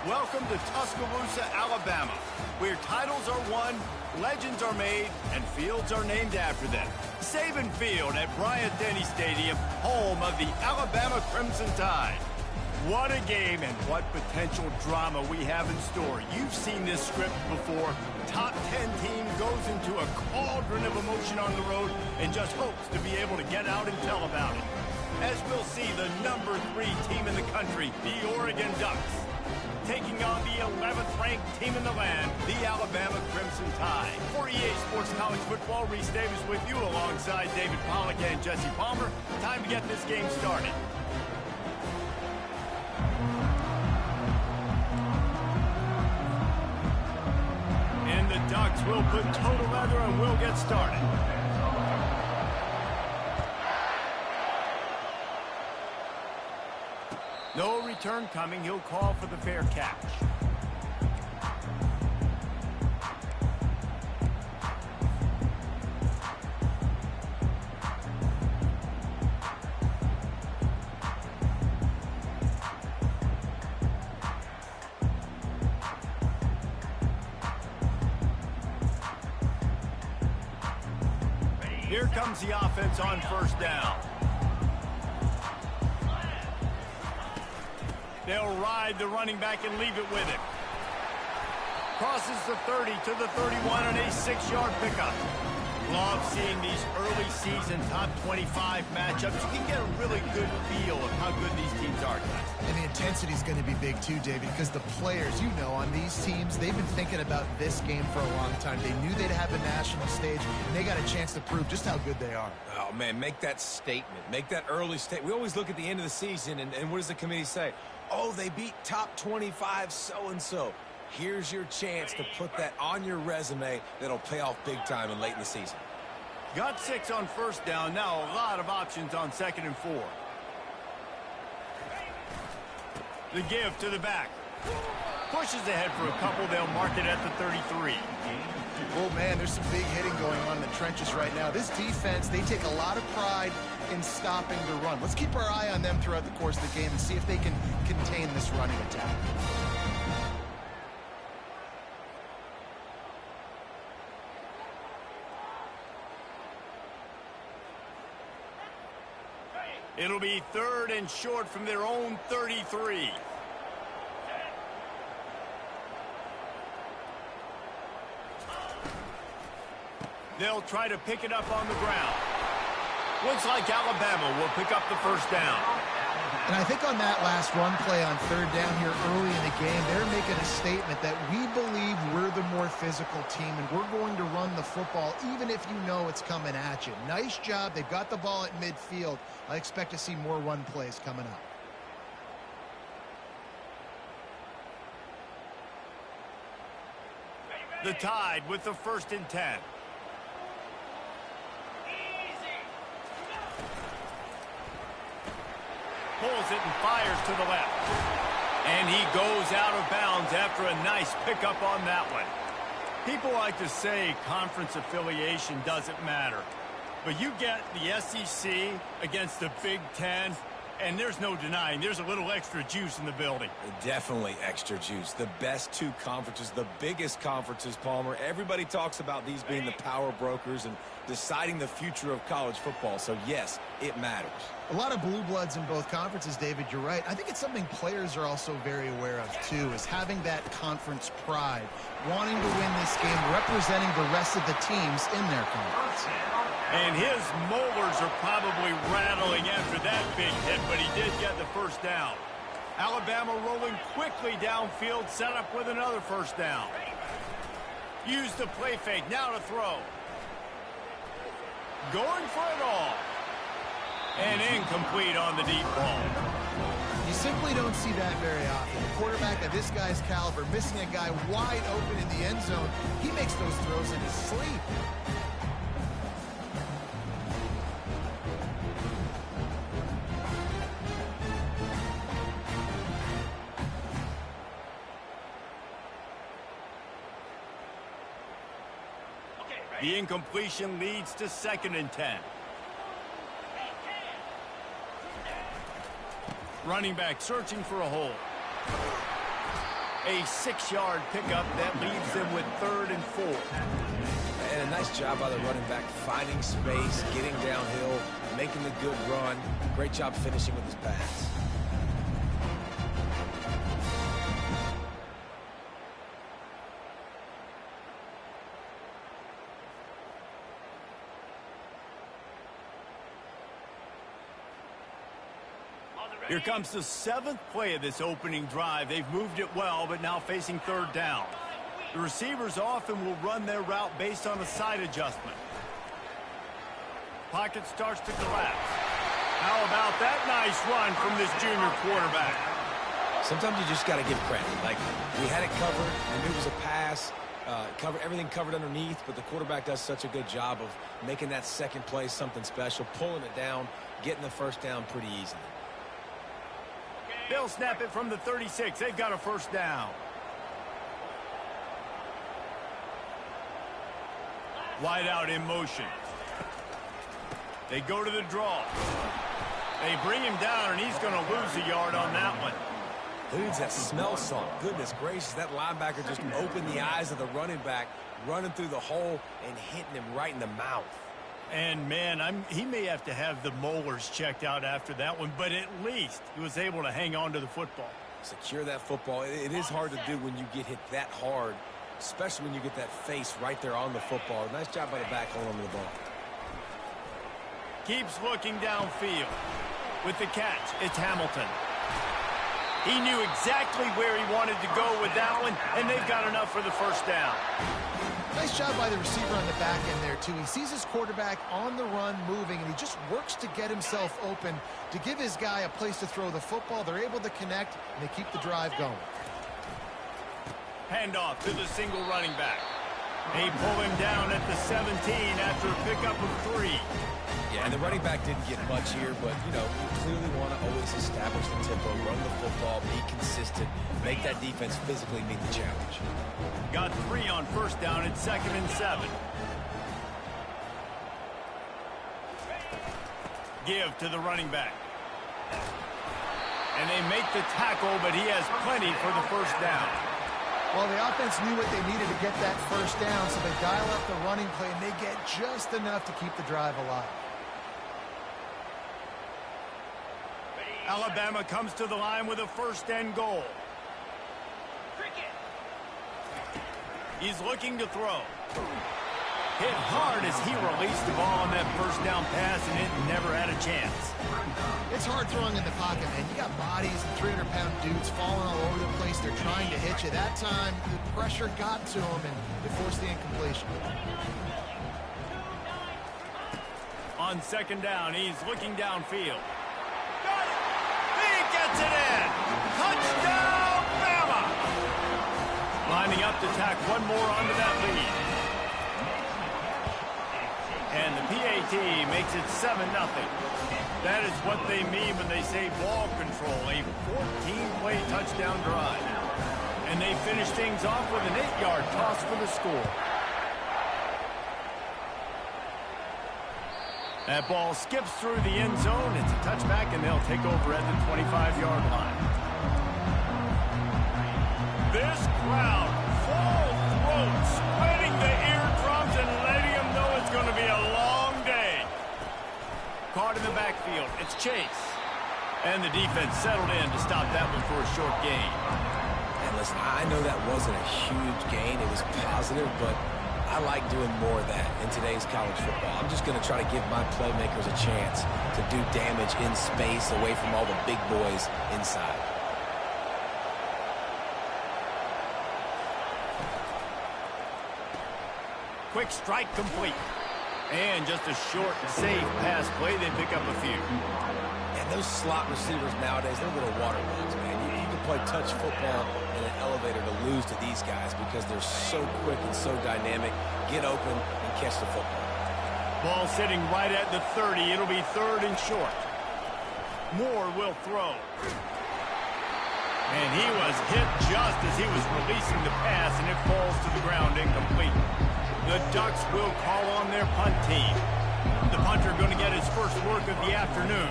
Welcome to Tuscaloosa, Alabama, where titles are won, legends are made, and fields are named after them. Saban Field at Bryant-Denny Stadium, home of the Alabama Crimson Tide. What a game and what potential drama we have in store. You've seen this script before. Top 10 team goes into a cauldron of emotion on the road and just hopes to be able to get out and tell about it. As we'll see, the number 3 team in the country, the Oregon Ducks, taking on the 11th ranked team in the land, the Alabama Crimson Tide. For EA Sports College Football, Reese Davis with you alongside David Pollack and Jesse Palmer. Time to get this game started. And the Ducks will put total leather and we'll get started. No return coming. He'll call for the fair catch. Here comes the offense on first down. They'll ride the running back and leave it with him. Crosses the 30 to the 31 on a 6-yard pickup. Love seeing these early season top 25 matchups. You can get a really good feel of how good these teams are, guys. And the intensity is going to be big too, David, because the players, you know, on these teams, they've been thinking about this game for a long time. They knew they'd have a national stage, and they got a chance to prove just how good they are. Oh, man, make that statement. Make that early statement. We always look at the end of the season, and what does the committee say? Oh, they beat top 25 so-and-so. Here's your chance to put that on your resume that'll pay off big time and late in the season. Got 6 on first down. Now a lot of options on 2nd and 4. The give to the back. Pushes ahead for a couple. They'll mark it at the 33. Oh, man, there's some big hitting going on in the trenches right now. This defense, they take a lot of pride in stopping the run. Let's keep our eye on them throughout the course of the game and see if they can contain this running attack. It'll be 3rd and short from their own 33. They'll try to pick it up on the ground. Looks like Alabama will pick up the first down. And I think on that last run play on 3rd down here early in the game, they're making a statement that we believe we're the more physical team and we're going to run the football even if you know it's coming at you. Nice job. They've got the ball at midfield. I expect to see more run plays coming up. The Tide with the 1st and 10. Pulls it and fires to the left. And he goes out of bounds after a nice pickup on that one. People like to say conference affiliation doesn't matter. But you get the SEC against the Big Ten, and there's no denying there's a little extra juice in the building. Definitely extra juice. The best 2 conferences, the biggest conferences, Palmer. Everybody talks about these being the power brokers and deciding the future of college football. So, yes, it matters. A lot of blue bloods in both conferences, David, you're right. I think it's something players are also very aware of, too, is having that conference pride, wanting to win this game, representing the rest of the teams in their conference. And his molars are probably rattling after that big hit, but he did get the first down. Alabama rolling quickly downfield, set up with another first down. Use the play fake, now to throw. Going for it all. And incomplete on the deep ball. You simply don't see that very often. A quarterback of this guy's caliber missing a guy wide open in the end zone. He makes those throws in his sleep. The incompletion leads to 2nd and 10. Running back searching for a hole. A 6-yard pickup that leaves them with 3rd and 4. And a nice job by the running back, finding space, getting downhill, making the good run. Great job finishing with his pass. Here comes the 7th play of this opening drive. They've moved it well, but now facing 3rd down. The receivers often will run their route based on a side adjustment. Pocket starts to collapse. How about that nice run from this junior quarterback? Sometimes you just got to give credit. Like, we had it covered, and it was a pass, everything covered underneath, but the quarterback does such a good job of making that second play something special, pulling it down, getting the first down pretty easily. They'll snap it from the 36. They've got a first down. Wide out in motion. They go to the draw. They bring him down, and he's going to lose a yard on that one. Who needs that smell salt? Goodness gracious, that linebacker just opened the eyes of the running back, running through the hole and hitting him right in the mouth. And, man, he may have to have the molars checked out after that one, but at least he was able to hang on to the football. Secure that football. It is hard to do when you get hit that hard, especially when you get that face right there on the football. Nice job by the back holding on to the ball. Keeps looking downfield. With the catch, it's Hamilton. He knew exactly where he wanted to go with that one, and they've got enough for the first down. Nice job by the receiver on the back end there, too. He sees his quarterback on the run moving, and he just works to get himself open to give his guy a place to throw the football. They're able to connect, and they keep the drive going. Handoff to the single running back. They pull him down at the 17 after a pickup of 3. Yeah, and the running back didn't get much here, but, you know, you clearly want to always establish the tempo, run the football, be consistent, make that defense physically meet the challenge. Got 3 on first down at 2nd and 7. Give to the running back. And they make the tackle, but he has plenty for the first down. Well, the offense knew what they needed to get that first down, so they dial up the running play, and they get just enough to keep the drive alive. Alabama comes to the line with a 1st and goal. He's looking to throw. Hit hard as he released the ball on that first down pass, and it never had a chance. It's hard throwing in the pocket, man. You got bodies and 300-pound dudes falling all over the place. They're trying to hit you. That time, the pressure got to him, and it forced the incompletion. On 2nd down, he's looking downfield. Got it! He gets it in! Touchdown, Bama! Lining up to tack one more onto that lead. And the PAT makes it 7-0. That is what they mean when they say ball control, a 14-play touchdown drive. And they finish things off with an 8-yard toss for the score. That ball skips through the end zone. It's a touchback, and they'll take over at the 25-yard line. This crowd, full throat, sweating the eardrums and letting them know it's going to be a long day. Caught in the backfield, it's Chase. And the defense settled in to stop that one for a short gain. And listen, I know that wasn't a huge gain. It was positive, but I like doing more of that in today's college football. I'm just going to try to give my playmakers a chance to do damage in space away from all the big boys inside. Quick strike complete. And just a short, safe pass play. They pick up a few. And those slot receivers nowadays, they're little water bugs, man. You can play touch football in an elevator to lose to these guys because they're so quick and so dynamic. Get open and catch the football. Ball sitting right at the 30. It'll be 3rd and short. Moore will throw. And he was hit just as he was releasing the pass, and it falls to the ground incomplete. The Ducks will call on their punt team. The punter going to get his first work of the afternoon.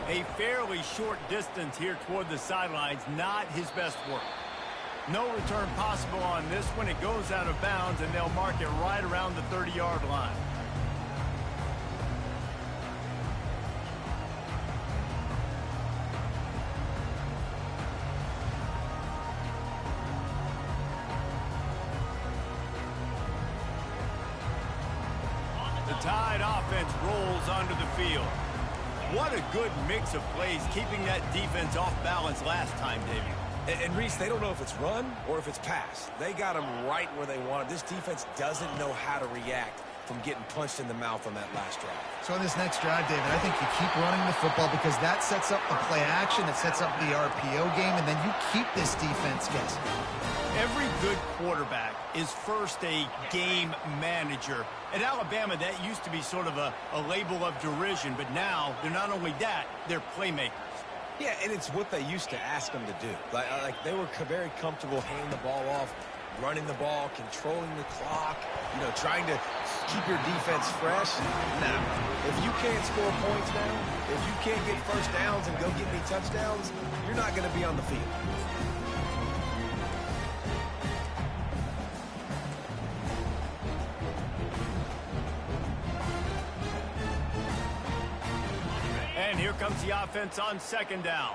A fairly short distance here toward the sidelines, not his best work. No return possible on this one. It goes out of bounds, and they'll mark it right around the 30-yard line. The Tide offense rolls onto the field. What a good mix of plays, keeping that defense off balance last time, David. And Reese, they don't know if it's run or if it's pass. They got them right where they want it. This defense doesn't know how to react from getting punched in the mouth on that last drive. So on this next drive, David, I think you keep running the football because that sets up the play action, it sets up the RPO game, and then you keep this defense guessing. Every good quarterback is first a game manager. At Alabama, that used to be sort of a label of derision, but now they're not only that, they're playmakers. Yeah, and it's what they used to ask them to do. Like they were very comfortable handing the ball off, running the ball, controlling the clock, trying to keep your defense fresh. Now, if you can't score points now, if you can't get first downs and go get me touchdowns, you're not going to be on the field. And here comes the offense on second down.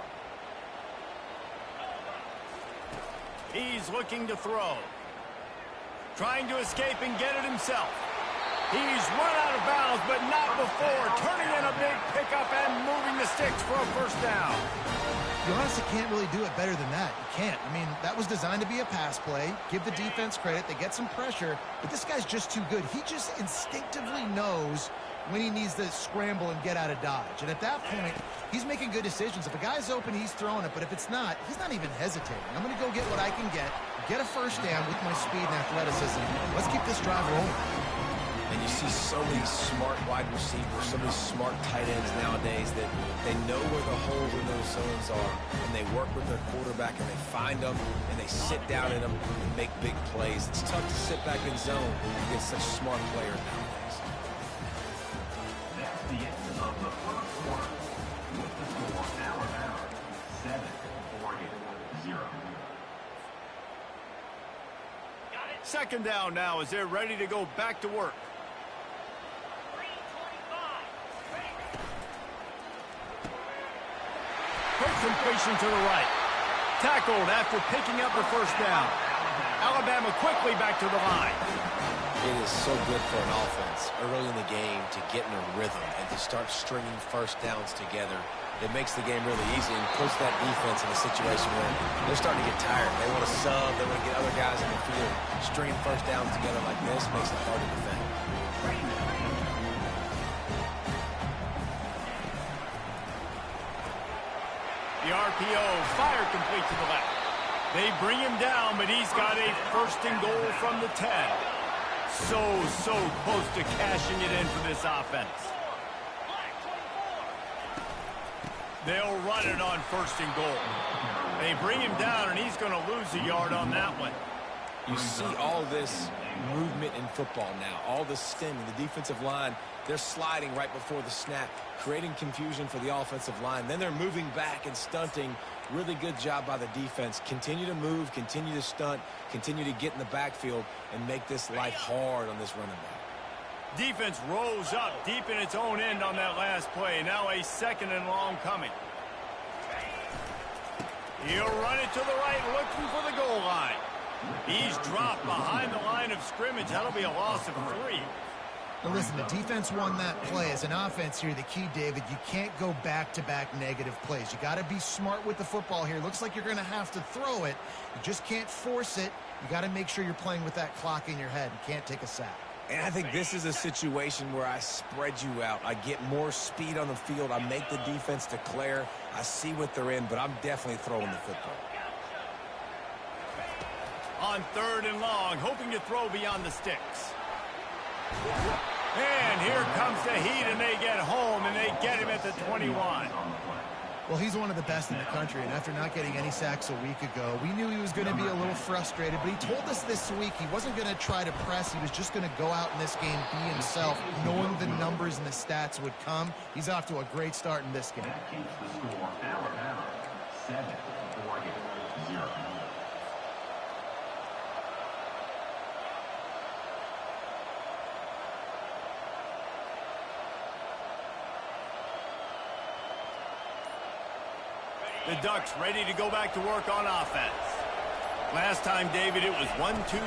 He's looking to throw. Trying to escape and get it himself. He's run out of bounds, but not before. Turning in a big pickup and moving the sticks for a first down. You honestly can't really do it better than that. You can't. I mean, that was designed to be a pass play. Give the defense credit. They get some pressure, but this guy's just too good. He just instinctively knows when he needs to scramble and get out of dodge. And at that point, he's making good decisions. If a guy's open, he's throwing it. But if it's not, he's not even hesitating. I'm going to go get what I can get a first down with my speed and athleticism. Let's keep this drive rolling. And you see so many smart wide receivers, so many smart tight ends nowadays that they know where the holes in those zones are, and they work with their quarterback, and they find them, and they sit down in them and make big plays. It's tough to sit back in zone against such smart players nowadays. That's the end of the first quarter. With the score, Alabama 7, Oregon 0. Second down now as they're ready to go back to work. Quick completion to the right. Tackled after picking up the first down. Alabama quickly back to the line. It is so good for an offense early in the game to get in a rhythm and to start stringing first downs together. It makes the game really easy and puts that defense in a situation where they're starting to get tired. They want to sub. They want to get other guys in the field. Stringing first downs together like this makes it hard to defend. The RPO fire complete to the left. They bring him down, but he's got a first and goal from the 10. So close to cashing it in for this offense. They'll run it on first and goal. They bring him down, and he's going to lose a yard on that one. You see all this movement in football now, all the stemming, the defensive line, they're sliding right before the snap, creating confusion for the offensive line. Then they're moving back and stunting. Really good job by the defense. Continue to move, continue to stunt, continue to get in the backfield, and make this life hard on this running back. Defense rolls up deep in its own end on that last play. Now a second and long coming. He'll run it to the right, looking for the goal line. He's dropped behind the line of scrimmage. That'll be a loss of 3. Now listen, the defense won that play. As an offense here, the key, David, you can't go back-to-back negative plays. You got to be smart with the football here. Looks like you're going to have to throw it. You just can't force it. You got to make sure you're playing with that clock in your head. You can't take a sack. And I think this is a situation where I spread you out. I get more speed on the field. I make the defense declare. I see what they're in, but I'm definitely throwing the football. On third and long, hoping to throw beyond the sticks. And here comes the heat, and they get home, and they get him at the 21. Well, he's one of the best in the country, and after not getting any sacks a week ago, we knew he was going to be a little frustrated, but he told us this week he wasn't going to try to press. He was just going to go out in this game, be himself, knowing the numbers and the stats would come. He's off to a great start in this game. That keeps the score, Alabama 7, Oregon 0. The Ducks ready to go back to work on offense. Last time, David, it was 1-2-3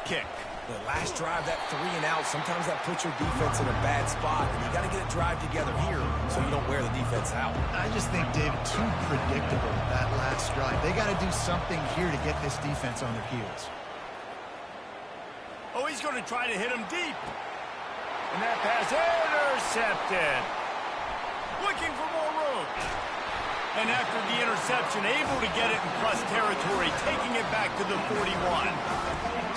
kick. The last drive, that 3 and out, sometimes that puts your defense in a bad spot. And you got to get a drive together here so you don't wear the defense out. I just think, David, too predictable, that last drive. They got to do something here to get this defense on their heels. Oh, he's going to try to hit him deep. And that pass intercepted. Looking for more room. And after the interception, able to get it in plus territory, taking it back to the 41.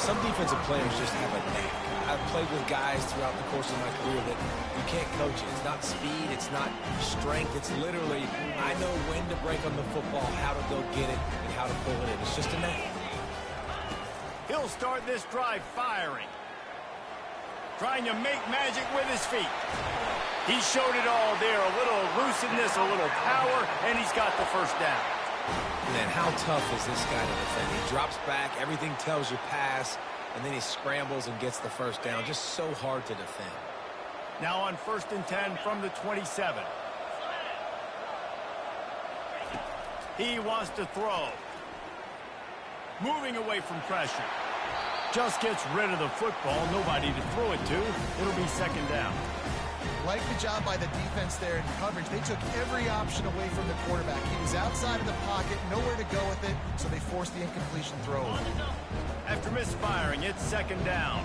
Some defensive players just have a knack. I've played with guys throughout the course of my career that you can't coach it. It's not speed, it's not strength. It's literally, I know when to break on the football, how to go get it, and how to pull it in. It's just a knack. He'll start this drive firing. Trying to make magic with his feet. He showed it all there. A little elusiveness, a little power, and he's got the first down. Man, how tough is this guy to defend? He drops back, everything tells you pass, and then he scrambles and gets the first down. Just so hard to defend. Now on 1st and 10 from the 27. He wants to throw. Moving away from pressure. Just gets rid of the football. Nobody to throw it to. It'll be 2nd down. Like the job by the defense there in coverage. They took every option away from the quarterback. He was outside of the pocket, nowhere to go with it, so they forced the incompletion throw. After misfiring, it's 2nd down.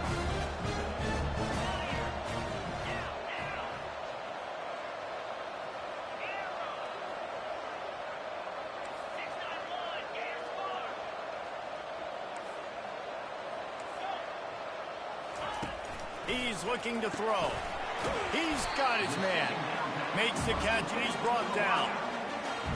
He's looking to throw. He's got his man. Makes the catch, and he's brought down.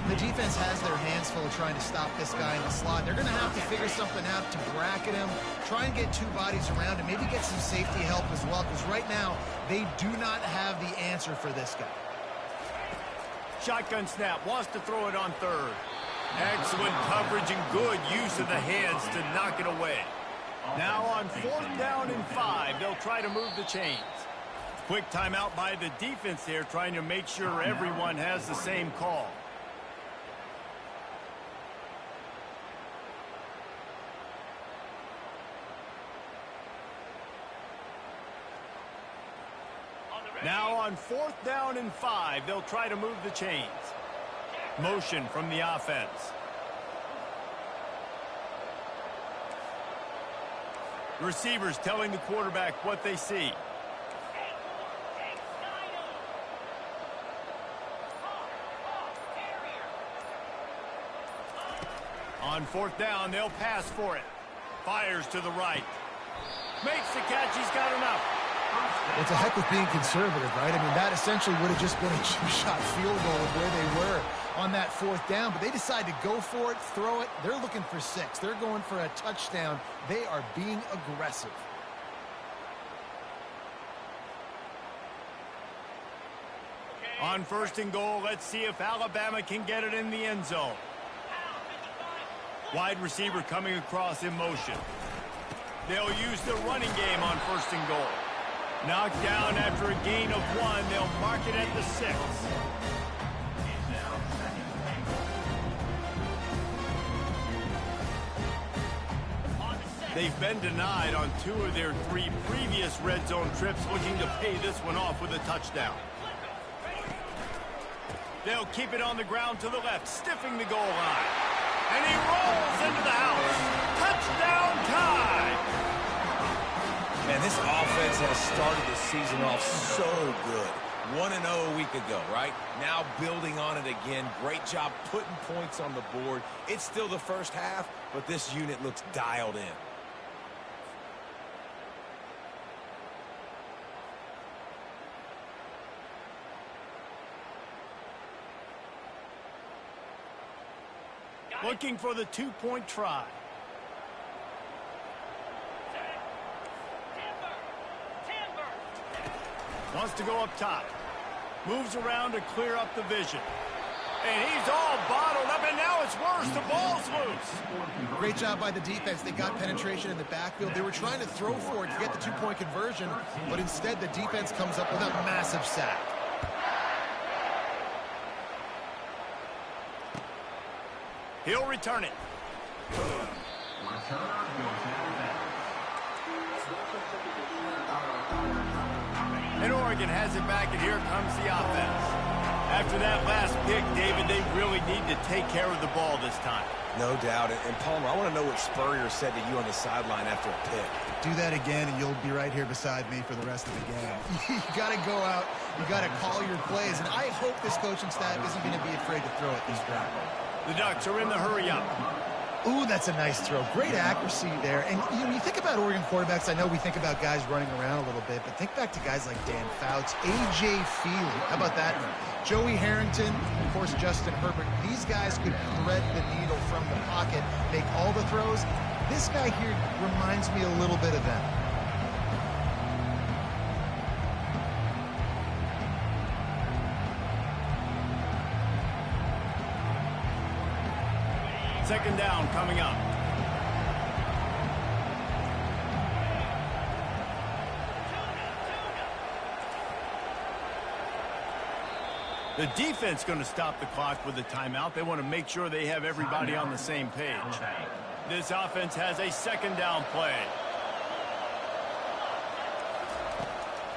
The defense has their hands full of trying to stop this guy in the slot. They're going to have to figure something out to bracket him, try and get 2 bodies around him, maybe get some safety help as well, because right now they do not have the answer for this guy. Shotgun snap, wants to throw it on 3rd. Excellent coverage and good use of the hands to knock it away. Now on 4th down and 5, they'll try to move the chains. Quick timeout by the defense there, trying to make sure everyone has the same call. Now on 4th down and 5, they'll try to move the chains. Motion from the offense. Receivers telling the quarterback what they see. On 4th down, they'll pass for it. Fires to the right. Makes the catch. He's got enough. It's a heck with being conservative, right? I mean, that essentially would have just been a 2-shot field goal of where they were on that 4th down, but they decide to go for it, throw it. They're looking for 6. They're going for a touchdown. They are being aggressive. On 1st and goal, let's see if Alabama can get it in the end zone. Wide receiver coming across in motion. They'll use the running game on 1st and goal. Knocked down after a gain of 1. They'll mark it at the 6. They've been denied on 2 of their 3 previous red zone trips, looking to pay this one off with a touchdown. They'll keep it on the ground to the left, stiffing the goal line. And he rolls into the house. Touchdown time! Man, this offense has started the season off so good. 1-0 a week ago, right? Now building on it again. Great job putting points on the board. It's still the first half, but this unit looks dialed in. Looking for the 2-point try. Wants to go up top. Moves around to clear up the vision. And he's all bottled up, and now it's worse. The ball's loose. Great job by the defense. They got penetration in the backfield. They were trying to throw for it to get the 2-point conversion, but instead the defense comes up with a massive sack. He'll return it. Returner goes out of bounds. And Oregon has it back, and here comes the offense. After that last pick, David, they really need to take care of the ball this time. No doubt. And Palmer, I want to know what Spurrier said to you on the sideline after a pick. Do that again, and you'll be right here beside me for the rest of the game. You got to go out. You got to call your plays, and I hope this coaching staff isn't going to be afraid to throw it this drive. The Ducks are in the hurry up. Ooh, that's a nice throw. Great accuracy there. And when you think about Oregon quarterbacks, I know we think about guys running around a little bit, but think back to guys like Dan Fouts, A.J. Feely. How about that? Joey Harrington, of course, Justin Herbert. These guys could thread the needle from the pocket, make all the throws. This guy here reminds me a little bit of them. Second down coming up. The defense going to stop the clock with a timeout. They want to make sure they have everybody on the same page. This offense has a second down play.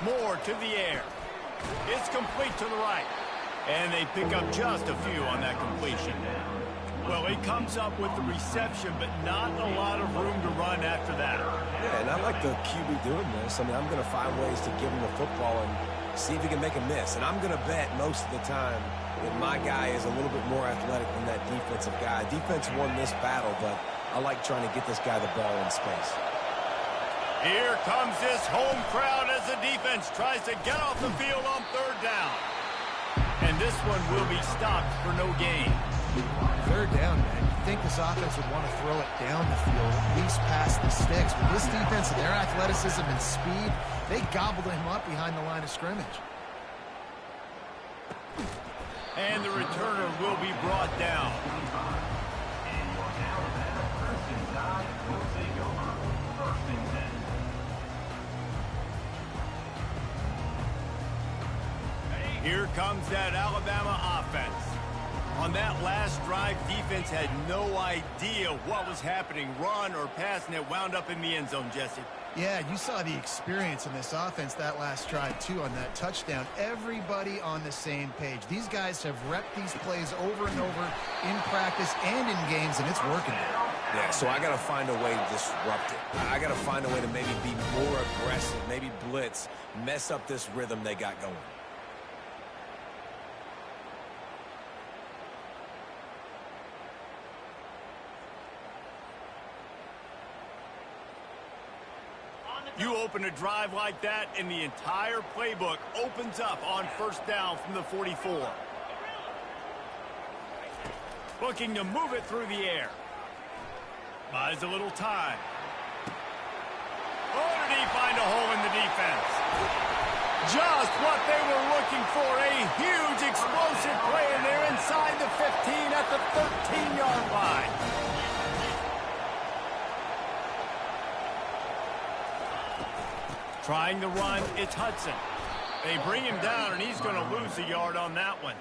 Moore to the air. It's complete to the right. And they pick up just a few on that completion. Well, he comes up with the reception, but not a lot of room to run after that. Yeah, and I like the QB doing this. I mean, I'm going to find ways to give him the football and see if he can make a miss. And I'm going to bet most of the time that my guy is a little bit more athletic than that defensive guy. Defense won this battle, but I like trying to get this guy the ball in space. Here comes this home crowd as the defense tries to get off the field on third down. And this one will be stopped for no gain. Third down, man. You'd think this offense would want to throw it down the field, at least past the sticks. But this defense and their athleticism and speed, they gobbled him up behind the line of scrimmage. And the returner will be brought down. Here comes that Alabama offense. On that last drive, defense had no idea what was happening, run or pass, and it wound up in the end zone, Jesse. Yeah, you saw the experience in this offense that last drive, too, on that touchdown. Everybody on the same page. These guys have repped these plays over and over in practice and in games, and it's working now. Yeah, so I got to find a way to disrupt it. I got to find a way to maybe be more aggressive, maybe blitz, mess up this rhythm they got going. You open a drive like that, and the entire playbook opens up on first down from the 44. Looking to move it through the air. Buys a little time. Oh, did he find a hole in the defense? Just what they were looking for, a huge explosive play, and they're inside the 15 at the 13-yard line. Trying to run, it's Hudson. They bring him down, and he's going to lose a yard on that one.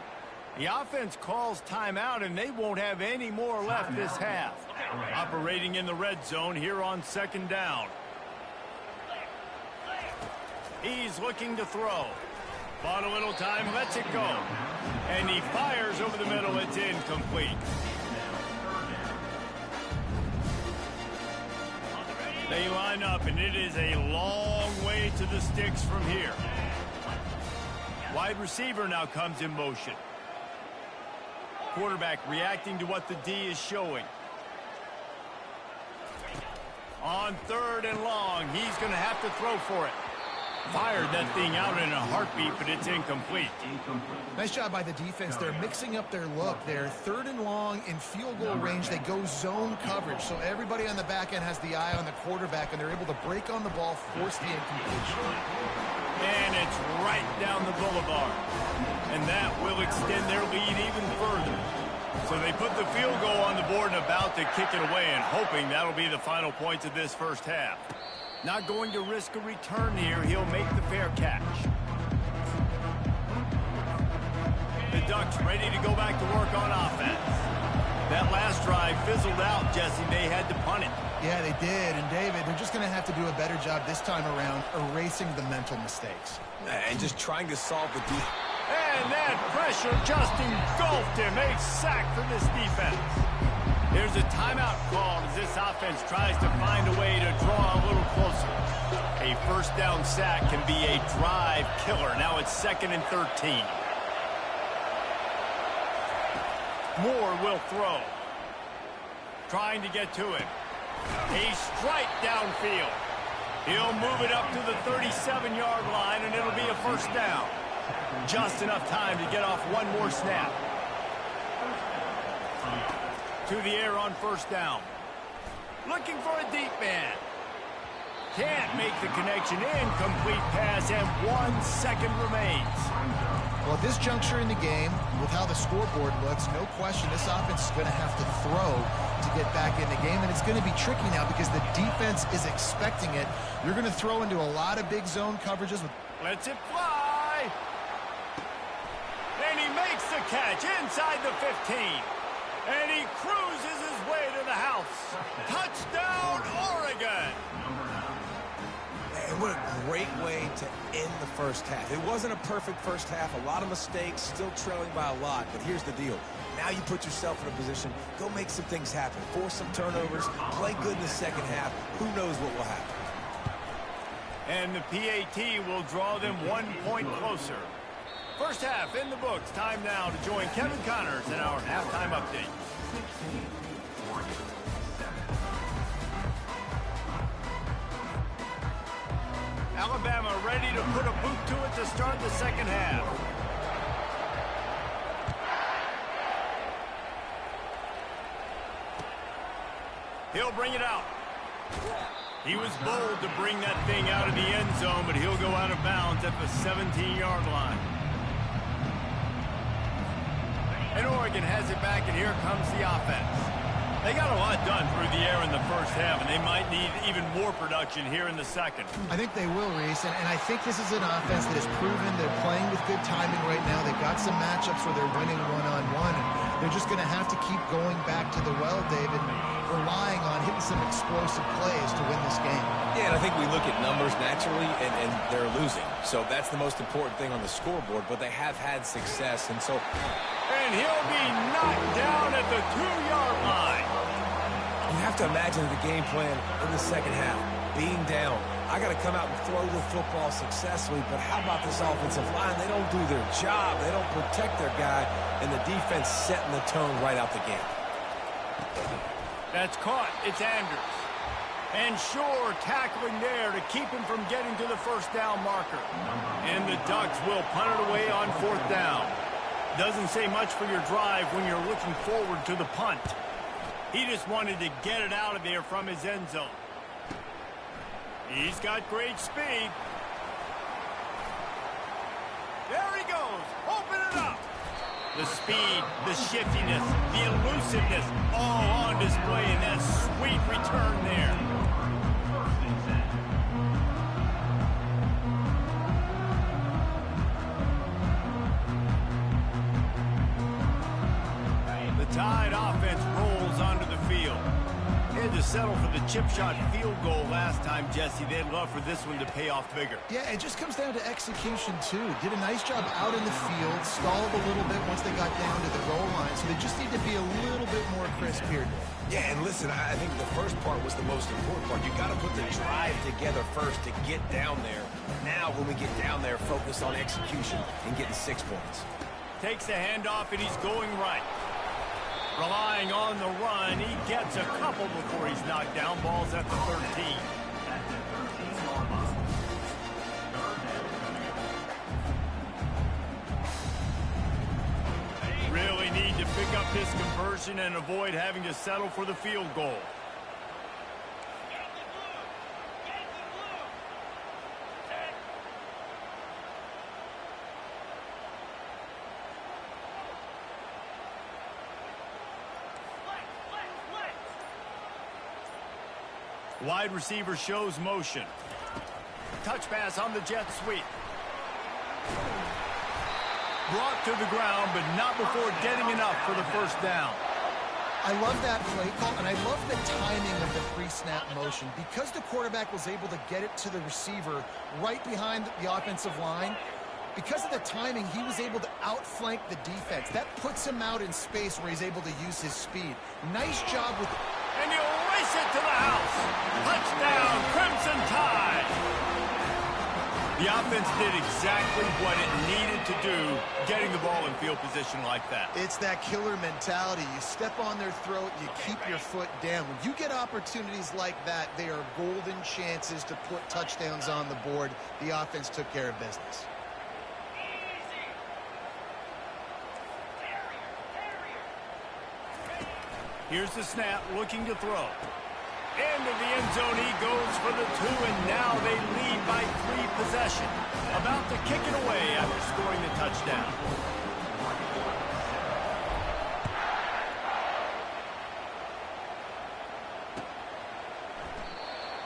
The offense calls timeout, and they won't have any more left this half. Operating in the red zone here on second down. He's looking to throw. Bought a little time, lets it go. And he fires over the middle, it's incomplete. They line up, and it is a long way to the sticks from here. Wide receiver now comes in motion. Quarterback reacting to what the D is showing. On third and long, he's going to have to throw for it. Fired that thing out in a heartbeat, but it's incomplete. Nice job by the defense. They're mixing up their look. They're third and long in field goal range. They go zone coverage, so everybody on the back end has the eye on the quarterback, and they're able to break on the ball, force the incompletion. And it's right down the boulevard. And that will extend their lead even further. So they put the field goal on the board and about to kick it away, and hoping that'll be the final points of this first half. Not going to risk a return here. He'll make the fair catch. The Ducks ready to go back to work on offense. That last drive drive fizzled out, Jesse. They had to punt it. Yeah, they did. And, David, they're just going to have to do a better job this time around erasing the mental mistakes. And just trying to solve the defense. And that pressure just engulfed him. A sack for this defense. There's a timeout called as this offense tries to find a way to draw a little closer. A first down sack can be a drive killer. Now it's 2nd and 13. Moore will throw. Trying to get to him. A strike downfield. He'll move it up to the 37-yard line, and it'll be a first down. Just enough time to get off one more snap. To the air on first down. Looking for a deep man. Can't make the connection. Incomplete pass, and 1 second remains. Well, at this juncture in the game, with how the scoreboard looks, no question this offense is going to have to throw to get back in the game, and it's going to be tricky now because the defense is expecting it. You're going to throw into a lot of big zone coverages. Lets it fly. And he makes the catch inside the 15. And he cruises his way to the house. Touchdown, Oregon! And what a great way to end the first half. It wasn't a perfect first half. A lot of mistakes, still trailing by a lot. But here's the deal. Now you put yourself in a position, go make some things happen. Force some turnovers, play good in the second half. Who knows what will happen? And the PAT will draw them 1 point closer. First half in the books. Time now to join Kevin Connors in our halftime update. 16, Oregon, 7. Alabama ready to put a boot to it to start the second half. He'll bring it out. He was bold to bring that thing out of the end zone, but he'll go out of bounds at the 17-yard line. And Oregon has it back, and here comes the offense. They got a lot done through the air in the first half, and they might need even more production here in the second. I think they will, Reese, and I think this is an offense that has proven they're playing with good timing right now. They've got some matchups where they're winning one-on-one, and they're just going to have to keep going back to the well, David, relying on hitting some explosive plays to win this game. Yeah, and I think we look at numbers naturally, and they're losing. So that's the most important thing on the scoreboard, but they have had success, and so... And he'll be knocked down at the 2-yard line. You have to imagine the game plan in the second half. Being down, I got to come out and throw the football successfully, but how about this offensive line? They don't do their job. They don't protect their guy, and the defense setting the tone right out the gate. That's caught. It's Andrews. And Shore tackling there to keep him from getting to the first down marker. And the Ducks will punt it away on fourth down. Doesn't say much for your drive when you're looking forward to the punt. He just wanted to get it out of there from his end zone. He's got great speed. There he goes. Open it up. The speed, the shiftiness, the elusiveness, all on display in that sweet return there. The Tide offense rolls onto the field. They had to settle for the chip shot field goal last time, Jesse. They'd love for this one to pay off bigger. Yeah, it just comes down to execution, too. Did a nice job out in the field, stalled a little bit once they got down to the goal line, so they just need to be a little bit more crisp here. Yeah, and listen, I think the first part was the most important part. You got to put the drive together first to get down there. Now, when we get down there, focus on execution and getting 6 points. Takes the handoff, and he's going right. Relying on the run, he gets a couple before he's knocked down. Ball's at the 13. Really need to pick up this conversion and avoid having to settle for the field goal. Wide receiver shows motion. Touch pass on the jet sweep. Brought to the ground, but not before getting enough for the first down. I love that play call, and I love the timing of the pre-snap motion. Because the quarterback was able to get it to the receiver right behind the offensive line, because of the timing, he was able to outflank the defense. That puts him out in space where he's able to use his speed. Nice job with... And he'll race it to the house. Touchdown, Crimson Tide. The offense did exactly what it needed to do, getting the ball in field position like that. It's that killer mentality. You step on their throat, you keep your foot down. When you get opportunities like that, they are golden chances to put touchdowns on the board. The offense took care of business. Here's the snap, looking to throw. Into the end zone he goes for the 2, and now they lead by 3 possessions. About to kick it away after scoring the touchdown.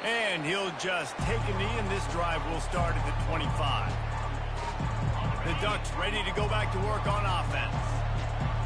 And he'll just take a knee, and this drive will start at the 25. The Ducks ready to go back to work on offense.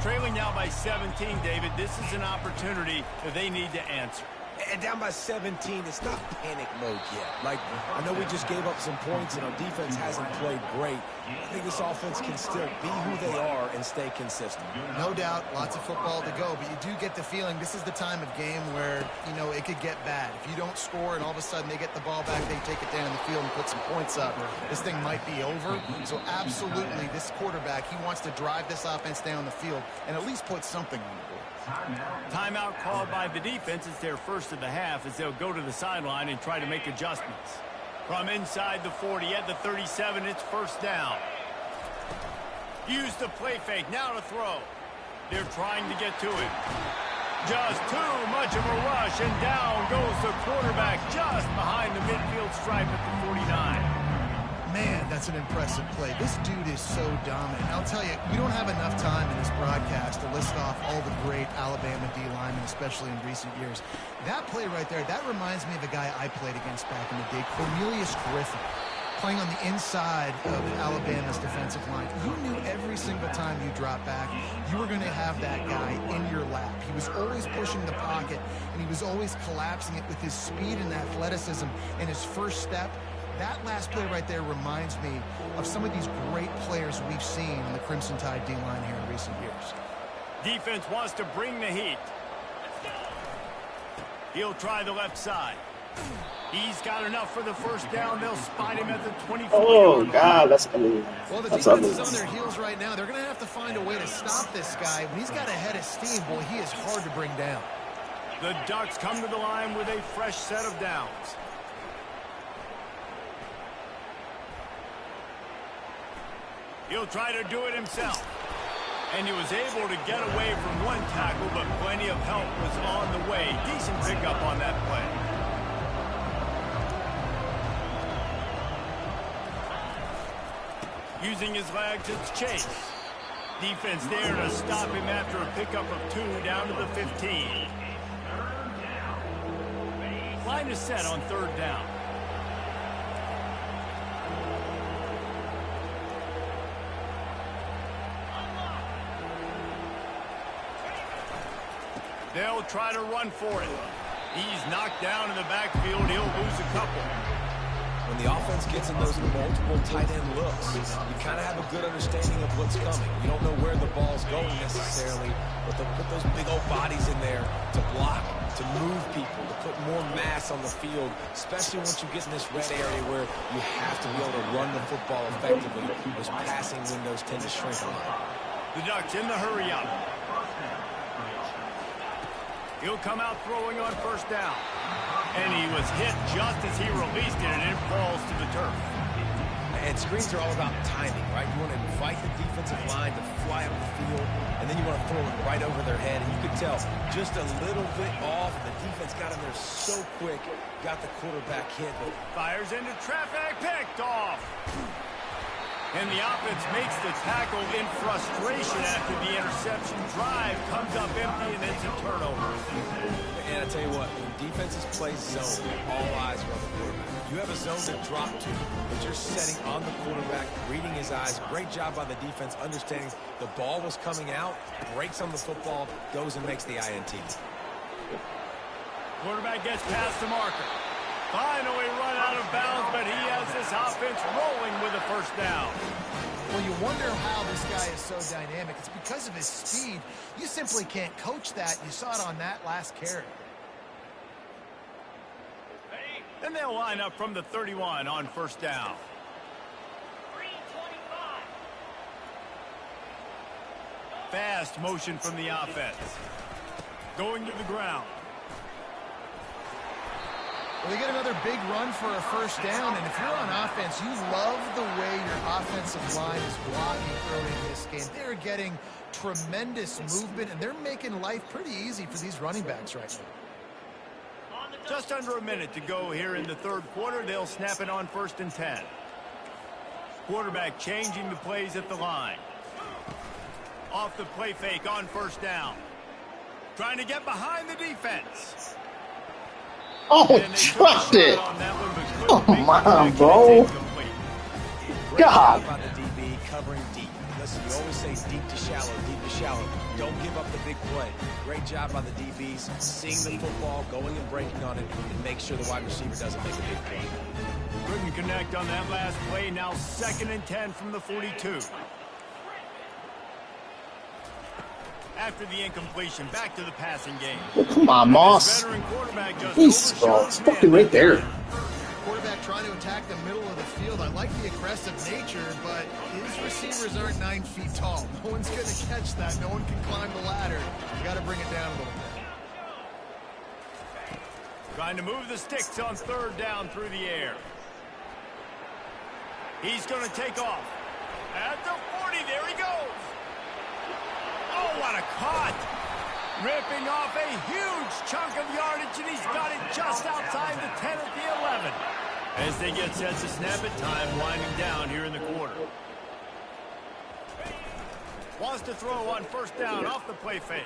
Trailing now by 17, David. This is an opportunity that they need to answer. And down by 17, it's not panic mode yet. Like, I know we just gave up some points and our defense hasn't played great. I think this offense can still be who they are and stay consistent. No doubt, lots of football to go, but you do get the feeling this is the time of game where, you know, it could get bad. If you don't score and all of a sudden they get the ball back, they take it down the field and put some points up, this thing might be over. So absolutely, this quarterback, he wants to drive this offense down the field and at least put something on the board. Timeout called by the defense. It's their first of the half as they'll go to the sideline and try to make adjustments. From inside the 40 at the 37, it's first down. Use the play fake, now to throw. They're trying to get to it. Just too much of a rush, and down goes the quarterback just behind the midfield stripe at the 49. Man, that's an impressive play. This dude is so dominant. I'll tell you, we don't have enough time in this broadcast to list off all the great Alabama D linemen, especially in recent years. That play right there, that reminds me of a guy I played against back in the day, Cornelius Griffin, playing on the inside of Alabama's defensive line. You knew every single time you dropped back, you were going to have that guy in your lap. He was always pushing the pocket, and he was always collapsing it with his speed and athleticism and his first step. That last play right there reminds me of some of these great players we've seen in the Crimson Tide D-line here in recent years. Defense wants to bring the heat. He'll try the left side. He's got enough for the first down. They'll spot him at the 24. Oh, God, that's ugly. Well, the that's defense is ugly. on their heels right now. They're going to have to find a way to stop this guy. When he's got a head of steam, boy, he is hard to bring down. The Ducks come to the line with a fresh set of downs. He'll try to do it himself. And he was able to get away from one tackle, but plenty of help was on the way. Decent pickup on that play. Using his legs, it's Chase. Defense there to stop him after a pickup of 2 down to the 15. Line is set on 3rd down. They'll try to run for it. He's knocked down in the backfield. He'll lose a couple. When the offense gets in those multiple tight end looks, you kind of have a good understanding of what's coming. You don't know where the ball's going necessarily, but they'll put those big old bodies in there to block, to move people, to put more mass on the field, especially once you get in this red area where you have to be able to run the football effectively. Those passing windows tend to shrink a lot. The Ducks in the hurry up. He'll come out throwing on 1st down. And he was hit just as he released it, and it falls to the turf. And screens are all about timing, right? You want to invite the defensive line to fly up the field, and then you want to throw it right over their head. And you can tell just a little bit off, and the defense got in there so quick, got the quarterback hit. Fires into traffic, picked off. And the offense makes the tackle in frustration after the interception. Drive comes up empty, and it's a turnover. And I tell you what, when defenses play zone, all eyes are on the quarterback. You have a zone to drop to, but you're setting on the quarterback, reading his eyes. Great job by the defense, understanding the ball was coming out, breaks on the football, goes and makes the INT. Quarterback gets past the marker. Finally run out of bounds, but he has this offense rolling with a first down. Well, you wonder how this guy is so dynamic. It's because of his speed. You simply can't coach that. You saw it on that last carry. And they'll line up from the 31 on first down. Fast motion from the offense. Going to the ground. Well, they get another big run for a first down, and if you're on offense, you love the way your offensive line is blocking early in this game. They're getting tremendous movement, and they're making life pretty easy for these running backs right now. Just under a minute to go here in the third quarter. They'll snap it on 1st and 10. Quarterback changing the plays at the line. Off the play fake on first down. Trying to get behind the defense. Oh, dropped it. Come on, bro. God. About the DB covering deep. Listen, you always say deep to shallow, deep to shallow. Don't give up the big play. Great job by the DBs, seeing the football, going and breaking on it, and make sure the wide receiver doesn't make a big play. Couldn't connect on that last play. Now 2nd and 10 from the 42. After the incompletion, back to the passing game. Oh, come on, Moss. He's fucking right there. Quarterback trying to attack the middle of the field. I like the aggressive nature, but his receivers aren't 9 feet tall. No one's going to catch that. No one can climb the ladder. You got to bring it down a little bit. Trying to move the sticks on 3rd down through the air. He's going to take off. At the 40, there he goes. Oh, what a cut. Ripping off a huge chunk of yardage, and he's got it just outside the 10 at the 11. As they get set to snap it, time winding down here in the quarter. Wants to throw on 1st down off the play fake.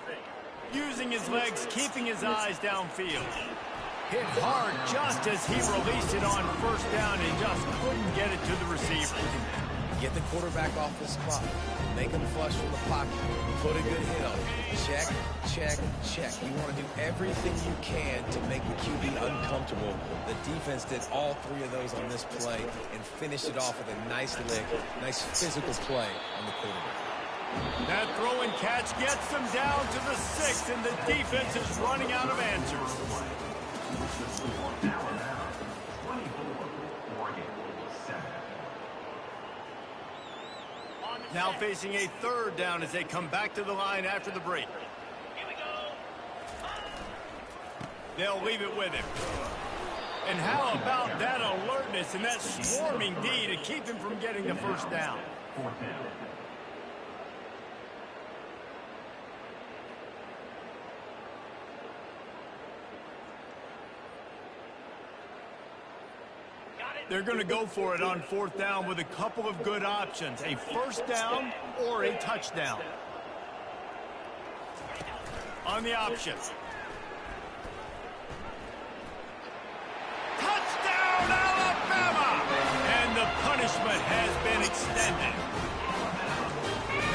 Using his legs, keeping his eyes downfield. Hit hard just as he released it on 1st down and just couldn't get it to the receiver. Get the quarterback off the spot. Make him flush from the pocket. Put a good hit on him. Check, check, check. You want to do everything you can to make the QB uncomfortable. The defense did all 3 of those on this play and finished it off with a nice lick, nice physical play on the quarterback. That throw and catch gets them down to the 6, and the defense is running out of answers. Now facing a 3rd down as they come back to the line after the break. They'll leave it with him. And how about that alertness and that swarming D to keep him from getting the 1st down? They're going to go for it on 4th down with a couple of good options. A 1st down or a touchdown. On the option. Touchdown, Alabama! And the punishment has been extended.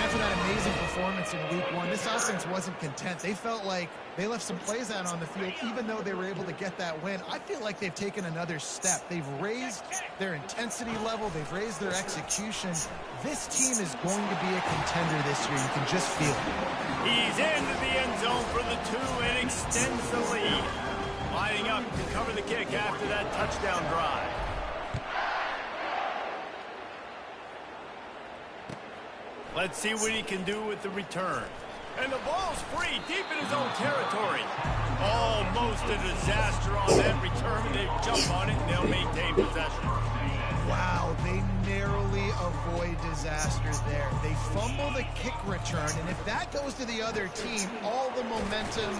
After that amazing performance in week 1, this offense wasn't content. They felt like they left some plays out on the field, even though they were able to get that win. I feel like they've taken another step. They've raised their intensity level. They've raised their execution. This team is going to be a contender this year. You can just feel it. He's into the end zone for the 2 and extends the lead. Lining up to cover the kick after that touchdown drive. Let's see what he can do with the return. And the ball's free, deep in his own territory. Almost a disaster on that return. They jump on it, and they'll maintain possession. Wow, they narrowly avoid disaster there. They fumble the kick return, and if that goes to the other team, all the momentum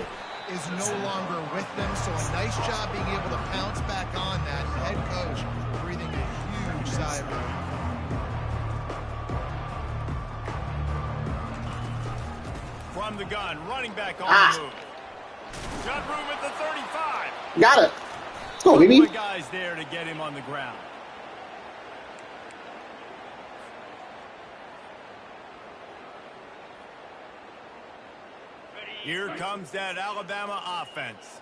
is no longer with them. So a nice job being able to pounce back on that. The head coach breathing a huge sigh of relief. from the gun, running back on the move. Got room at the 35. Got it. Let's go, baby. The guys there to get him on the ground. Here comes that Alabama offense.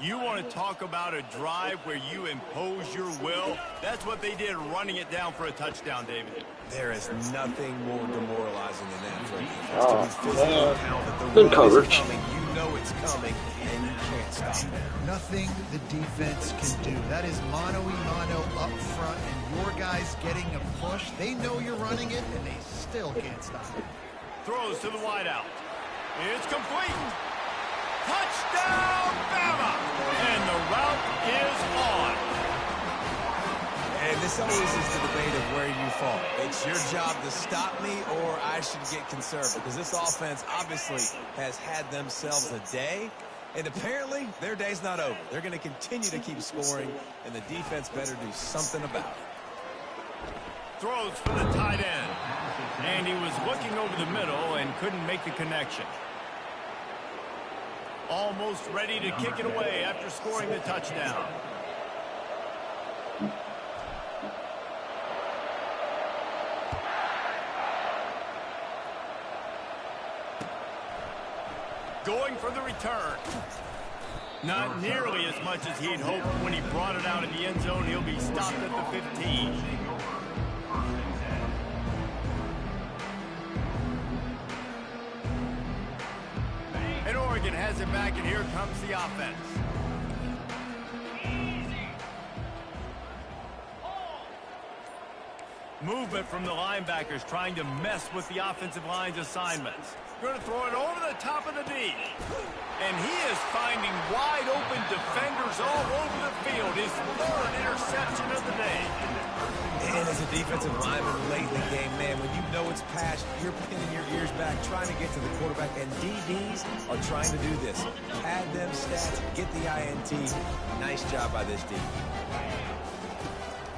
You want to talk about a drive where you impose your will? That's what they did, running it down for a touchdown, David. There is nothing more demoralizing than that for a defense. Oh, to be physically pounded. The good run coverage. is coming. You know it's coming, and you can't stop it. Nothing the defense can do. That is mano-a-mano up front, and your guys getting a push. They know you're running it, and they still can't stop it. Throws to the wideout. It's complete. Touchdown, Bama! And the route is on. And this always is the debate of where you fall. It's your job to stop me, or I should get conservative. Because this offense obviously has had themselves a day. And apparently, their day's not over. They're going to continue to keep scoring, and the defense better do something about it. Throws for the tight end. And he was looking over the middle and couldn't make the connection. Almost ready to kick it away after scoring the touchdown. Going for the return. Not nearly as much as he'd hoped when he brought it out in the end zone. He'll be stopped at the 15. And Oregon has it back, and here comes the offense. Movement from the linebackers trying to mess with the offensive line's assignments. Going to throw it over the top of the D. And he is finding wide open defenders all over the field. His third interception of the day. And as a defensive lineman late in the game, man, when you know it's passed, you're pinning your ears back, trying to get to the quarterback. And DBs are trying to do this. Pad them stats, get the INT. Nice job by this D.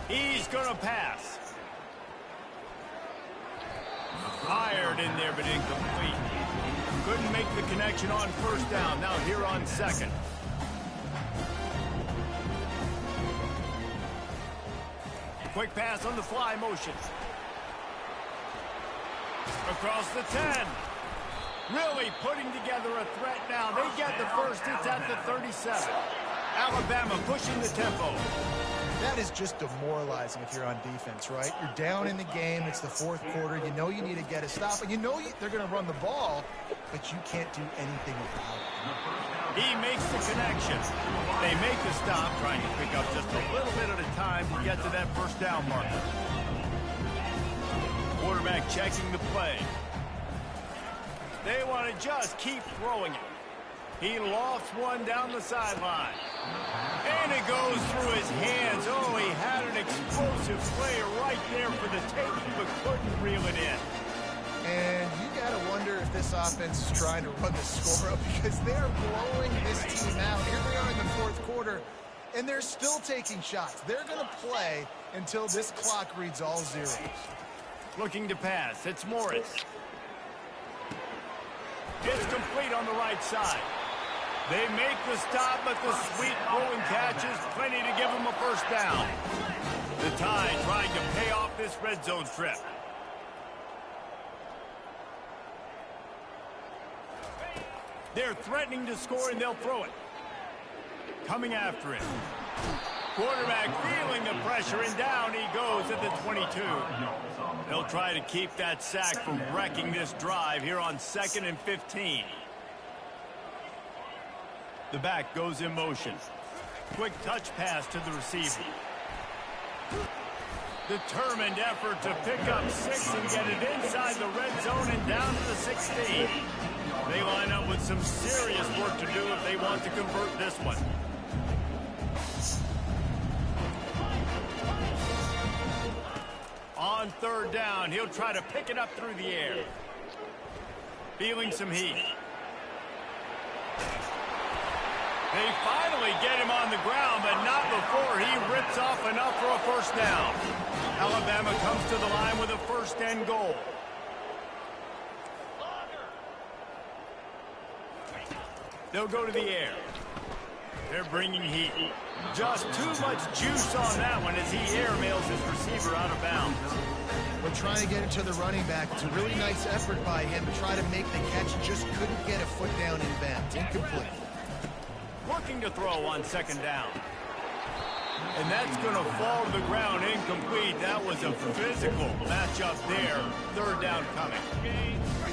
He's going to pass. Fired in there, but incomplete. Couldn't make the connection on first down. Now here on second. Quick pass on the fly motion. Across the 10. Really putting together a threat now. They get the first. It's at the 37. Alabama pushing the tempo. That is just demoralizing if you're on defense, right? You're down in the game. It's the fourth quarter. You know you need to get a stop, and you know they're going to run the ball, but you can't do anything about it. He makes the connection. They make the stop, trying to pick up just a little bit at a time to get to that first down marker. Quarterback checking the play. They want to just keep throwing it. He lofts one down the sideline. And it goes through his hands. Oh, he had an explosive play right there for the taking, but couldn't reel it in. And you got to wonder if this offense is trying to run the score up, because they're blowing this team out. Here they are in the fourth quarter, and they're still taking shots. They're going to play until this clock reads all zeros. Looking to pass. It's Morris. It's complete on the right side. They make the stop, but the sweet rolling catch is plenty to give them a first down. The Tide trying to pay off this red zone trip. They're threatening to score, and they'll throw it. Coming after it. Quarterback feeling the pressure, and down he goes at the 22. They'll try to keep that sack from wrecking this drive here on 2nd and 15. The back goes in motion. Quick touch pass to the receiver. Determined effort to pick up 6 and get it inside the red zone and down to the 16. They line up with some serious work to do if they want to convert this one. On third down, he'll try to pick it up through the air. Feeling some heat. They finally get him on the ground, but not before he rips off enough for a first down. Alabama comes to the line with a first and goal. They'll go to the air. They're bringing heat. Just too much juice on that one as he airmails his receiver out of bounds. We're trying to get it to the running back. It's a really nice effort by him to try to make the catch. Just couldn't get a foot down in bounds. Incomplete. Looking to throw on second down. And that's going to fall to the ground incomplete. That was a physical matchup there. Third down coming.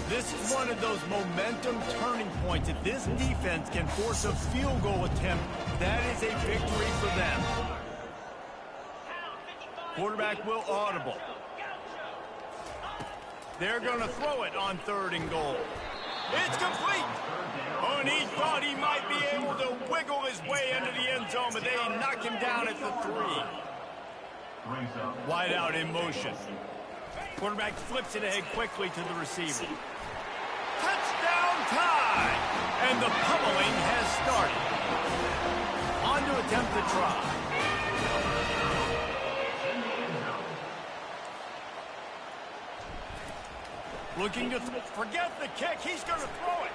This is one of those momentum turning points. If this defense can force a field goal attempt, that is a victory for them. Quarterback will audible. They're going to throw it on 3rd and goal. It's complete. Oh, and he thought he might be able to wiggle his way into the end zone, but they knock him down at the 3. Wide out in motion. Quarterback flips it ahead quickly to the receiver. Touchdown tie! And the pummeling has started. On to attempt the try. Looking to forget the kick. He's going to throw it.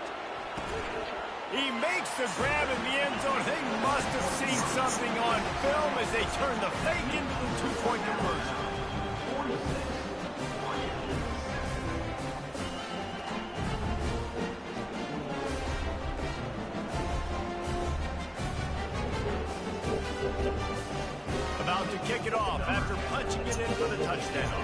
He makes the grab in the end zone. They must have seen something on film as they turn the fake into the 2-point conversion. About to kick it off after punching it in for the touchdown.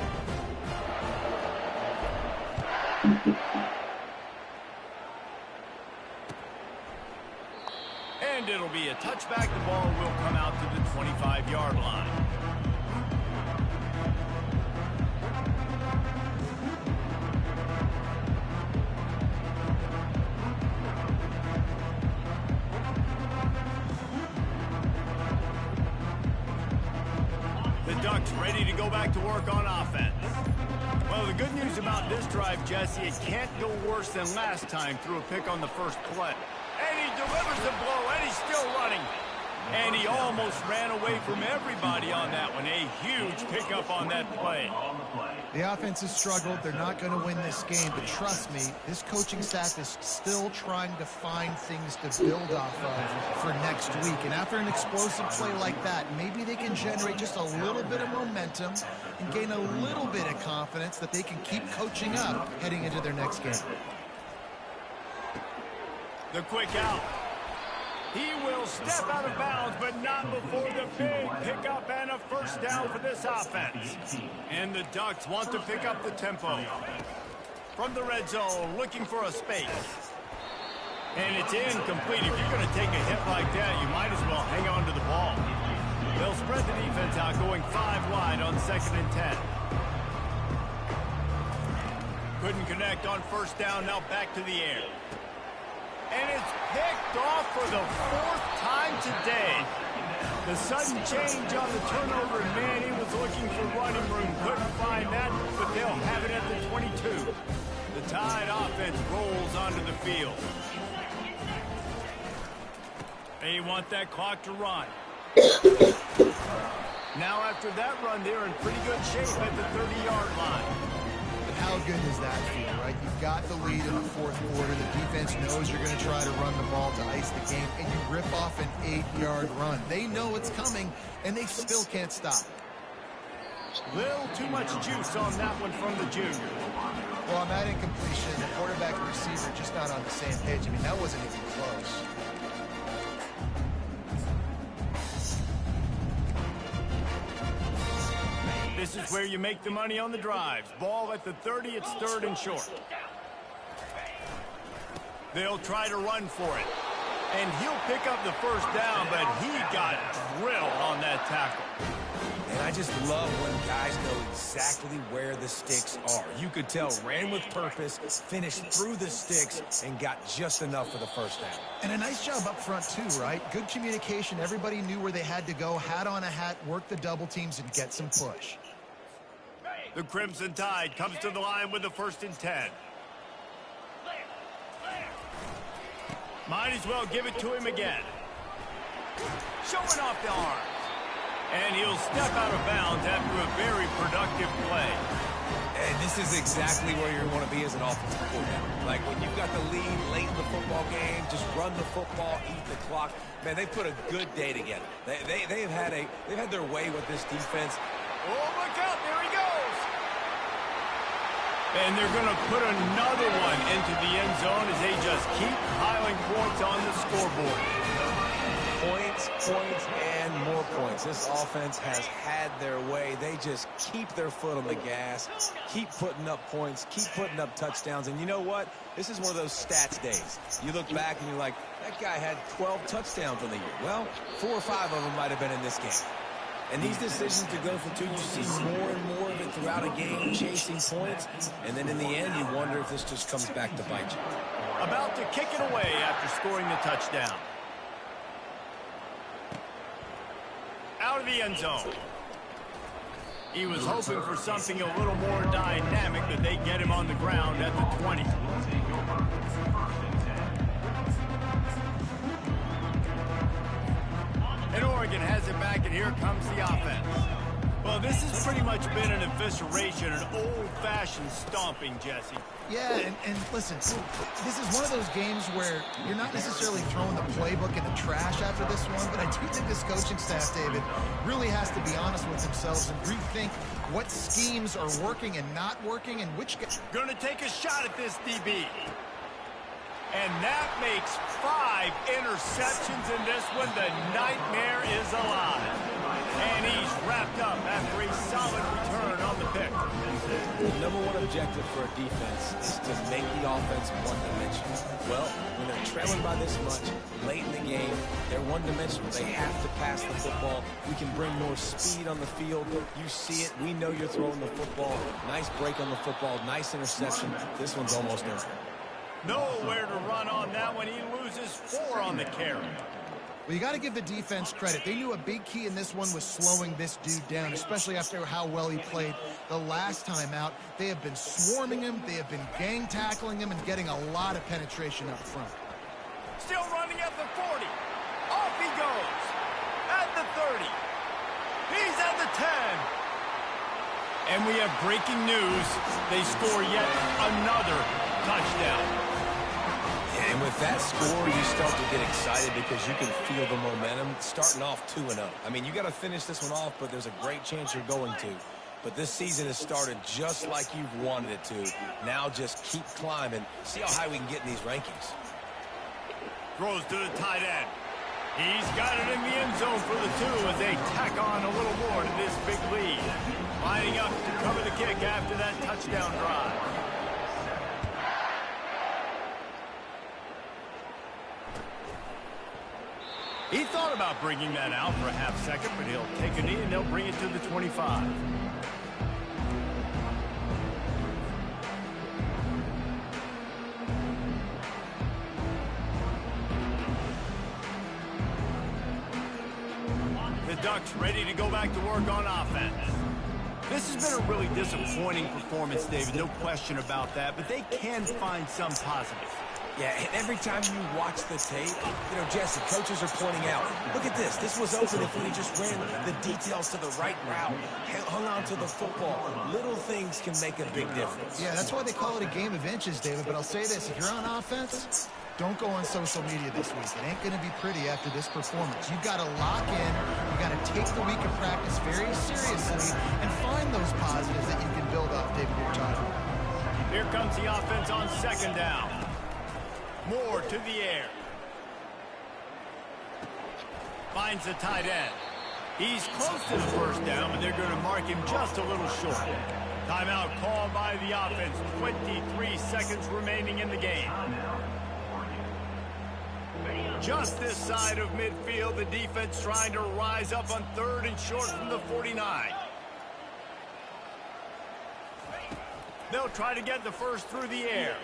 And it'll be a touchback. The ball will come out to the 25-yard line. The Ducks ready to go back to work on offense. Well, the good news about this drive, Jesse, it can't go worse than last time through a pick on the first play. And he delivers the blow, and he's still running. And he almost ran away from everybody on that one. A huge pickup on that play. The offense has struggled. They're not going to win this game, but trust me, this coaching staff is still trying to find things to build off of for next week. And after an explosive play like that, maybe they can generate just a little bit of momentum and gain a little bit of confidence that they can keep coaching up heading into their next game. The quick out. He will step out of bounds, but not before the big pickup and a first down for this offense. And the Ducks want to pick up the tempo. From the red zone, looking for a space. And it's incomplete. If you're going to take a hit like that, you might as well hang on to the ball. They'll spread the defense out, going 5 wide on 2nd and 10. Couldn't connect on first down, now back to the air. And it's picked off for the 4th time today. The sudden change on the turnover, and man, he was looking for running room. Couldn't find that, but they'll have it at the 22. The Tide offense rolls onto the field. They want that clock to run. Now after that run, they're in pretty good shape at the 30-yard line. How good does that feel, right? You've got the lead in the 4th quarter. The defense knows you're going to try to run the ball to ice the game, and you rip off an 8-yard run. They know it's coming, and they still can't stop. Little too much juice on that one from the junior. Well, on that incompletion, the quarterback and receiver just not on the same page. I mean, that wasn't even close. This is where you make the money on the drives. Ball at the 30, it's 3rd and short. They'll try to run for it. And he'll pick up the first down, but he got drilled on that tackle. And I just love when guys know exactly where the sticks are. You could tell ran with purpose, finished through the sticks, and got just enough for the first down. And a nice job up front, too, right? Good communication. Everybody knew where they had to go, hat on a hat, work the double teams, and get some push. The Crimson Tide comes to the line with the 1st and 10. Might as well give it to him again. Showing off the arms. And he'll step out of bounds after a very productive play. And this is exactly where you want to be as an offensive coordinator. Like when you've got the lead late in the football game, just run the football, eat the clock. Man, they put a good day together. They've had their way with this defense. Oh, look out, there he goes. And they're going to put another one into the end zone as they just keep piling points on the scoreboard. Points, and more points. This offense has had their way. They just keep their foot on the gas, keep putting up points, keep putting up touchdowns. And you know what? This is one of those stats days. You look back and you're like, that guy had 12 touchdowns on the year. Well, 4 or 5 of them might have been in this game. And these decisions to go for 2, you see more and more of it throughout a game, chasing points. And then in the end, you wonder if this just comes back to bite you. About to kick it away after scoring the touchdown. Out of the end zone. He was hoping for something a little more dynamic, but they get him on the ground at the 20. And Oregon has it back, and here comes the offense. Well, this has pretty much been an evisceration, an old-fashioned stomping, Jesse. Yeah, and listen, this is one of those games where you're not necessarily throwing the playbook in the trash after this one, but I do think this coaching staff, David, really has to be honest with themselves and rethink what schemes are working and not working and which... Gonna take a shot at this DB. And that makes 5 interceptions in this one. The nightmare is alive. And he's wrapped up after a solid return on the pick. The number one objective for a defense is to make the offense one-dimensional. Well, when they're trailing by this much, late in the game, they're one-dimensional. They have to pass the football. We can bring more speed on the field. You see it. We know you're throwing the football. Nice break on the football. Nice interception. This one's almost over. Nowhere to run on that one. He loses 4 on the carry. Well, you got to give the defense credit. They knew a big key in this one was slowing this dude down, especially after how well he played the last time out. They have been swarming him. They have been gang tackling him and getting a lot of penetration up front. Still running at the 40. Off he goes. At the 30. He's at the 10. And we have breaking news. They score yet another touchdown. And with that score, you start to get excited because you can feel the momentum starting off 2-0. I mean, you got to finish this one off, but there's a great chance you're going to. But this season has started just like you've wanted it to. Now just keep climbing. See how high we can get in these rankings. Throws to the tight end. He's got it in the end zone for the 2 as they tack on a little more to this big lead. Lining up to cover the kick after that touchdown drive. He thought about bringing that out for a half second, but he'll take a knee and they'll bring it to the 25. The Ducks ready to go back to work on offense. This has been a really disappointing performance, David, no question about that, but they can find some positives. Yeah, and every time you watch the tape, you know, Jesse, coaches are pointing out, look at this. This was open if we just ran the details to the right route, hung on to the football. Little things can make a big difference. Yeah, that's why they call it a game of inches, David. But I'll say this, if you're on offense, don't go on social media this week. It ain't going to be pretty after this performance. You've got to lock in. You've got to take the week of practice very seriously and find those positives that you can build off, David, you're talking about. Here comes the offense on 2nd down. Moore to the air. Finds the tight end. He's close to the first down, but they're going to mark him just a little short. Timeout called by the offense. 23 seconds remaining in the game. Just this side of midfield, the defense trying to rise up on 3rd and short from the 49. They'll try to get the first through the air.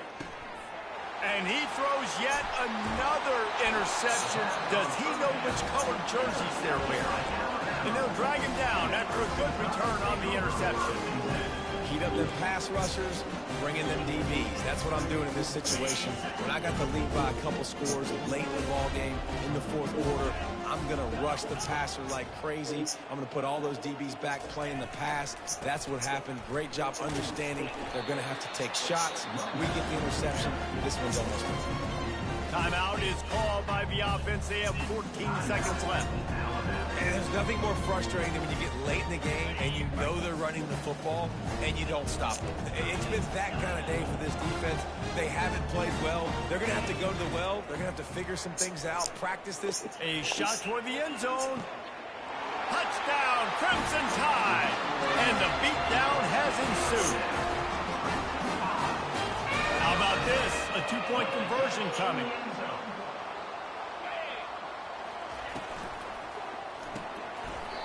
And he throws yet another interception. Does he know which colored jerseys they're wearing? And they'll drag him down after a good return on the interception. Heat up them pass rushers, bring in them DBs. That's what I'm doing in this situation. When I got the lead by a couple scores late in the ball game, in the 4th quarter, I'm going to rush the passer like crazy. I'm going to put all those DBs back playing the pass. That's what happened. Great job understanding they're going to have to take shots. We get the interception. This one's almost done. Timeout is called by the offense. They have 14 seconds left. And there's nothing more frustrating than when you get late in the game and you know they're running the football and you don't stop them. It's been that kind of day for this defense. They haven't played well. They're going to have to go to the well. They're going to have to figure some things out, practice this. A shot toward the end zone. Touchdown, Crimson Tide. And the beatdown has ensued. How about this? A two-point conversion coming.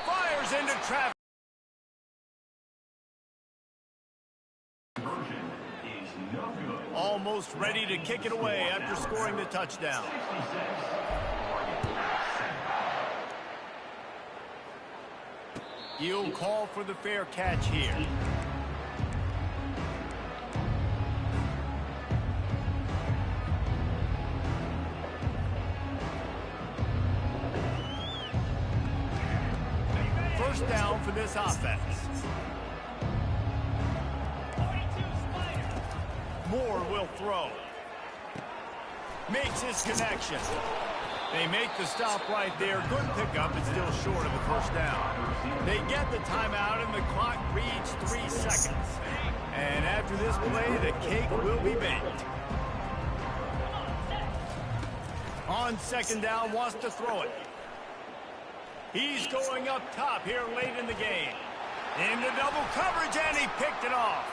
Fires into traffic. Almost ready to kick it away after scoring the touchdown. He'll call for the fair catch here. First down for this offense. Moore will throw. Makes his connection. They make the stop right there. Good pickup, but still short of the first down. They get the timeout, and the clock reads 3 seconds. And after this play, the cake will be baked. On second down, wants to throw it. He's going up top here late in the game. Into double coverage, and he picked it off.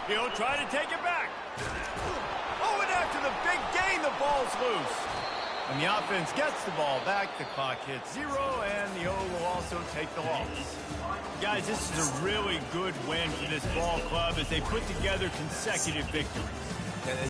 He'll try to take it back. Oh, and after the big gain, the ball's loose. When the offense gets the ball back, the clock hits 0, and the O will also take the loss. Guys, this is a really good win for this ball club as they put together consecutive victories.